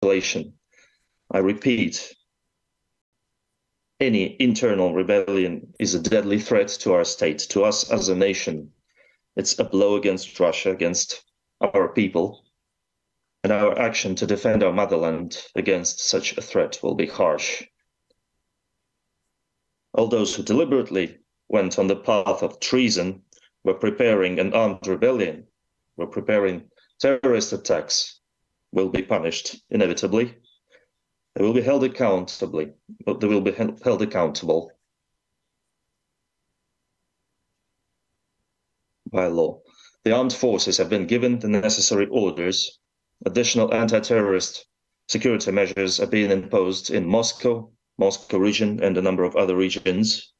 escalation. I repeat, any internal rebellion is a deadly threat to our state, to us as a nation. It's a blow against Russia, against our people, and our action to defend our motherland against such a threat will be harsh. All those who deliberately went on the path of treason were preparing an armed rebellion, were preparing terrorist attacks, will be punished inevitably. They will be held accountable, but they will be held accountable by law. The armed forces have been given the necessary orders. Additional anti-terrorist security measures are being imposed in Moscow region, and a number of other regions.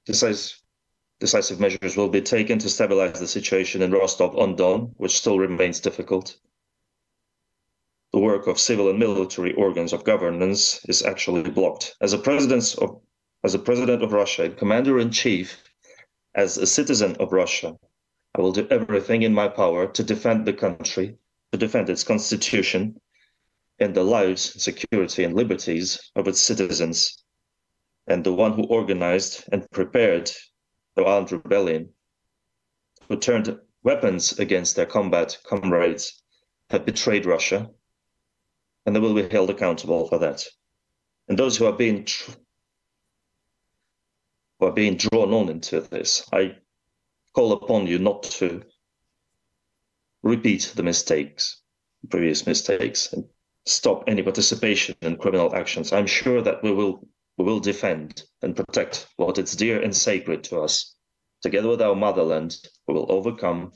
Decisive measures will be taken to stabilize the situation in Rostov-on-Don, which still remains difficult. The work of civil and military organs of governance is actually blocked. As a president of Russia, commander-in-chief, as a citizen of Russia, I will do everything in my power to defend the country, to defend its constitution, and the lives, security, and liberties of its citizens. And the one who organized and prepared the armed rebellion, who turned weapons against their combat comrades, have betrayed Russia, and they will be held accountable for that. And those who are being drawn on into this, I call upon you not to repeat the previous mistakes, and stop any participation in criminal actions. I'm sure that we will defend and protect what is dear and sacred to us. Together with our motherland, we will overcome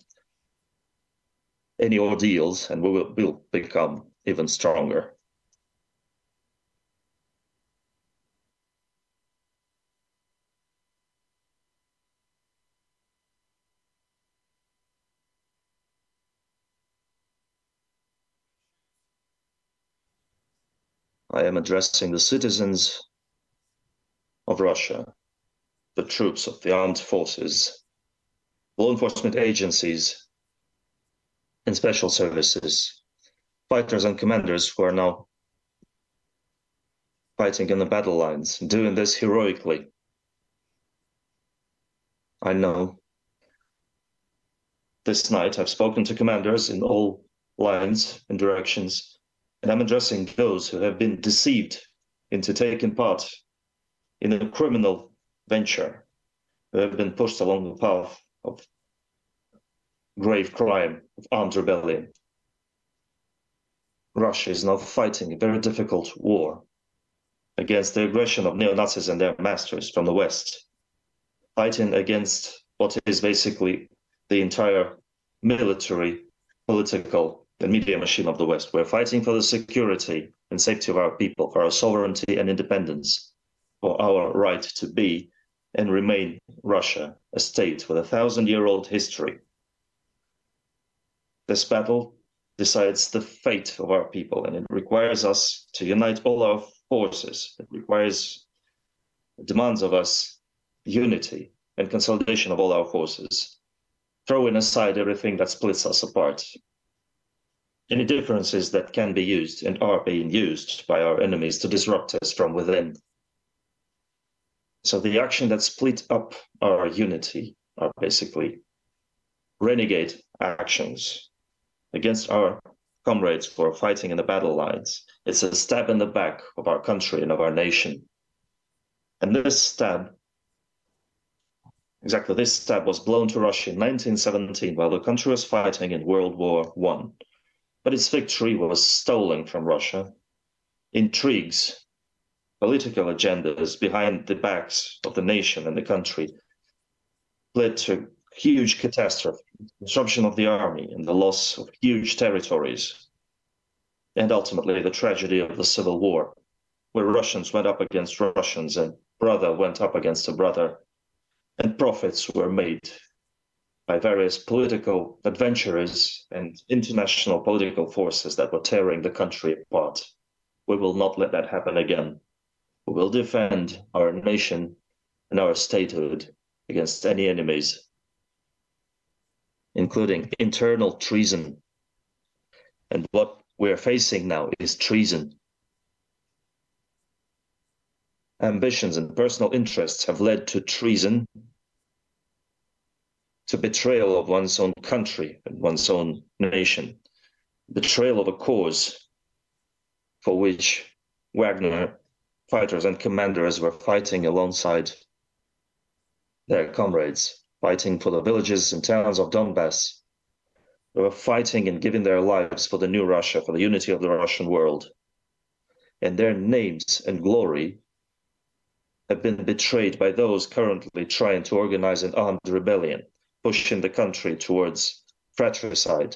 any ordeals, and we will become even stronger. I am addressing the citizens of Russia, the troops of the armed forces, law enforcement agencies, and special services, fighters and commanders who are now fighting in the battle lines, doing this heroically. I know this night I've spoken to commanders in all lines and directions, and I'm addressing those who have been deceived into taking part in a criminal venture, who have been pushed along the path of grave crime, of armed rebellion. Russia is now fighting a very difficult war against the aggression of neo-Nazis and their masters from the West, fighting against what is basically the entire military, political, and media machine of the West. We're fighting for the security and safety of our people, for our sovereignty and independence, for our right to be and remain Russia, a state with a 1,000-year-old history. This battle decides the fate of our people, and it requires us to unite all our forces. It demands of us unity and consolidation of all our forces, throwing aside everything that splits us apart. Any differences that can be used and are being used by our enemies to disrupt us from within. So the action that split up our unity are basically renegade actions against our comrades who are fighting in the battle lines. It's a stab in the back of our country and of our nation. And this stab was blown to Russia in 1917 while the country was fighting in World War I. But its victory was stolen from Russia. Intrigues, political agendas behind the backs of the nation and the country led to huge catastrophe, disruption of the army, and the loss of huge territories, and ultimately the tragedy of the Civil War, where Russians went up against Russians and brother went up against a brother, and profits were made by various political adventurers and international political forces that were tearing the country apart. We will not let that happen again. We will defend our nation and our statehood against any enemies, including internal treason and what we are facing now is treason. Ambitions and personal interests have led to treason, to betrayal of one's own country and one's own nation, betrayal of a cause for which Wagner fighters and commanders were fighting alongside their comrades, fighting for the villages and towns of Donbass. They were fighting and giving their lives for the new Russia, for the unity of the Russian world. And their names and glory have been betrayed by those currently trying to organize an armed rebellion, pushing the country towards fratricide,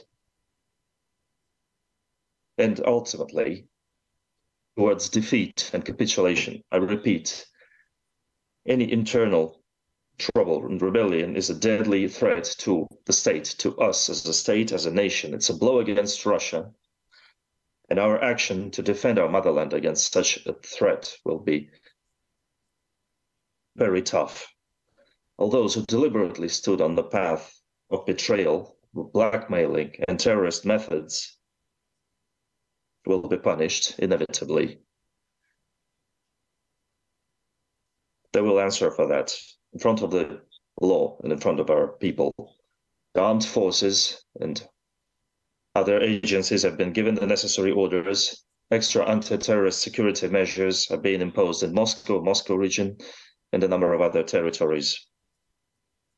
and ultimately towards defeat and capitulation. I repeat, any internal trouble and rebellion is a deadly threat to the state, to us as a state, as a nation. It's a blow against Russia. And our action to defend our motherland against such a threat will be very tough. All those who deliberately stood on the path of betrayal, blackmailing, and terrorist methods will be punished inevitably. They will answer for that in front of the law and in front of our people. The armed forces and other agencies have been given the necessary orders. Extra anti-terrorist security measures are being imposed in Moscow region, and a number of other territories.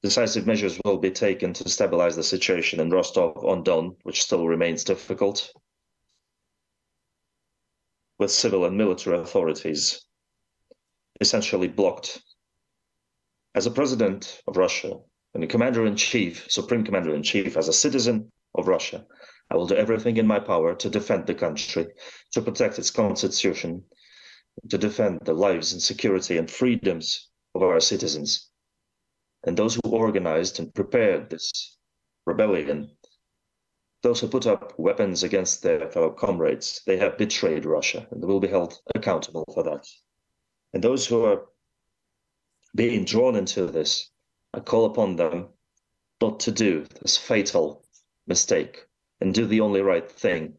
Decisive measures will be taken to stabilize the situation in Rostov-on-Don, which still remains difficult, with civil and military authorities essentially blocked. As a president of Russia and a commander-in-chief, supreme commander-in-chief, as a citizen of Russia, I will do everything in my power to defend the country, to protect its constitution, to defend the lives and security and freedoms of our citizens. And those who organized and prepared this rebellion, those who put up weapons against their fellow comrades, they have betrayed Russia and they will be held accountable for that. And those who are being drawn into this, I call upon them not to do this fatal mistake and do the only right thing,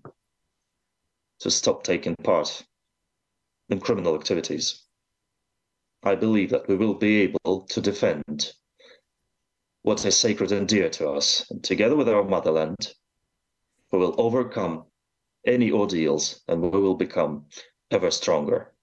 to stop taking part in criminal activities. I believe that we will be able to defend what is sacred and dear to us, and together with our motherland, we will overcome any ordeals and we will become ever stronger.